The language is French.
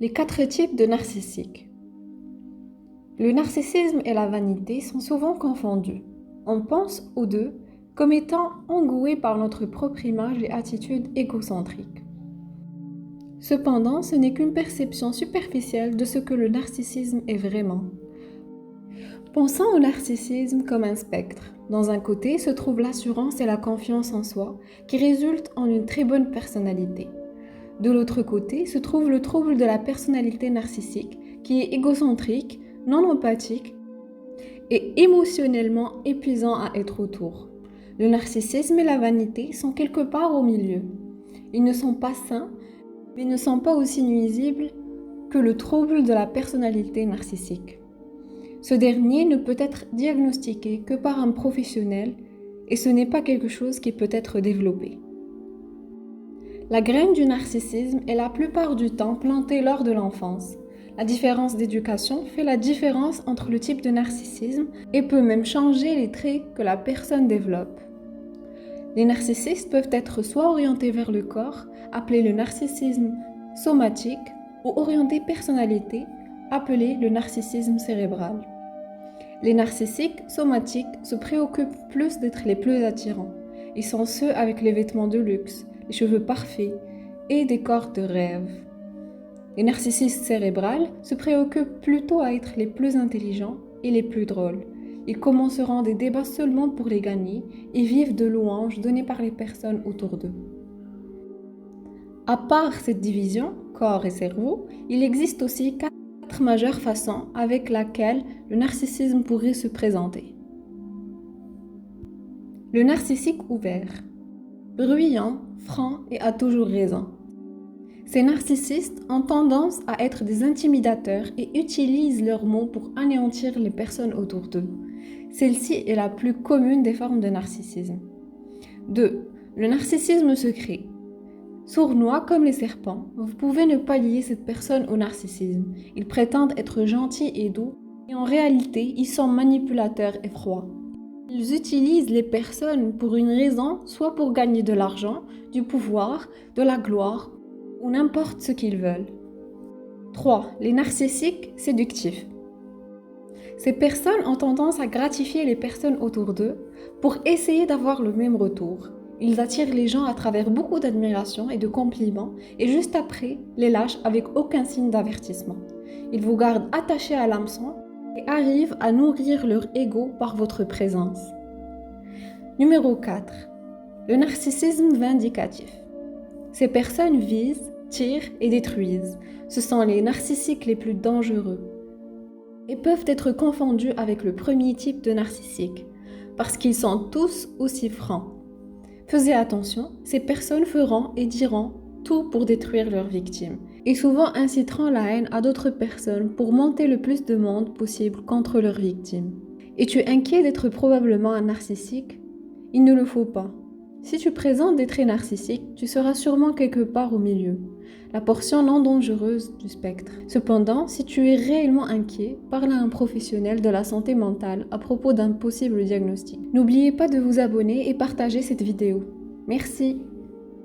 Les 4 types de narcissiques. Le narcissisme et la vanité sont souvent confondus. On pense aux deux comme étant engoués par notre propre image et attitude égocentrique. Cependant, ce n'est qu'une perception superficielle de ce que le narcissisme est vraiment. Pensons au narcissisme comme un spectre. Dans un côté se trouve l'assurance et la confiance en soi, qui résultent en une très bonne personnalité. De l'autre côté se trouve le trouble de la personnalité narcissique, qui est égocentrique, non empathique et émotionnellement épuisant à être autour. Le narcissisme et la vanité sont quelque part au milieu. Ils ne sont pas sains, mais ne sont pas aussi nuisibles que le trouble de la personnalité narcissique. Ce dernier ne peut être diagnostiqué que par un professionnel et ce n'est pas quelque chose qui peut être développé. La graine du narcissisme est la plupart du temps plantée lors de l'enfance. La différence d'éducation fait la différence entre le type de narcissisme et peut même changer les traits que la personne développe. Les narcissistes peuvent être soit orientés vers le corps, appelé le narcissisme somatique, ou orientés personnalité, appelé le narcissisme cérébral. Les narcissiques somatiques se préoccupent plus d'être les plus attirants. Ils sont ceux avec les vêtements de luxe, les cheveux parfaits et des corps de rêve. Les narcissistes cérébrales se préoccupent plutôt à être les plus intelligents et les plus drôles. Ils commenceront des débats seulement pour les gagner et vivent de louanges données par les personnes autour d'eux. À part cette division, corps et cerveau, il existe aussi 4 majeures façons avec lesquelles le narcissisme pourrait se présenter. Le narcissique ouvert. Bruyant, franc et a toujours raison. Ces narcissistes ont tendance à être des intimidateurs et utilisent leurs mots pour anéantir les personnes autour d'eux. Celle-ci est la plus commune des formes de narcissisme. 2. Le narcissisme secret. Sournois comme les serpents, vous pouvez ne pas lier cette personne au narcissisme. Ils prétendent être gentils et doux, et en réalité, ils sont manipulateurs et froids. Ils utilisent les personnes pour une raison, soit pour gagner de l'argent, du pouvoir, de la gloire, ou n'importe ce qu'ils veulent. 3. Les narcissiques séductifs. Ces personnes ont tendance à gratifier les personnes autour d'eux pour essayer d'avoir le même retour. Ils attirent les gens à travers beaucoup d'admiration et de compliments et juste après, les lâchent avec aucun signe d'avertissement. Ils vous gardent attachés à l'hameçon et arrivent à nourrir leur ego par votre présence. Numéro 4. Le narcissisme vindicatif. Ces personnes visent, tirent et détruisent. Ce sont les narcissiques les plus dangereux et peuvent être confondus avec le premier type de narcissique parce qu'ils sont tous aussi francs. Faites attention, ces personnes feront et diront tout pour détruire leurs victimes et souvent inciteront la haine à d'autres personnes pour monter le plus de monde possible contre leurs victimes. Es-tu inquiet d'être probablement un narcissique? Il ne le faut pas. Si tu présentes des traits narcissiques, tu seras sûrement quelque part au milieu, la portion non dangereuse du spectre. Cependant, si tu es réellement inquiet, parle à un professionnel de la santé mentale à propos d'un possible diagnostic. N'oubliez pas de vous abonner et partager cette vidéo. Merci.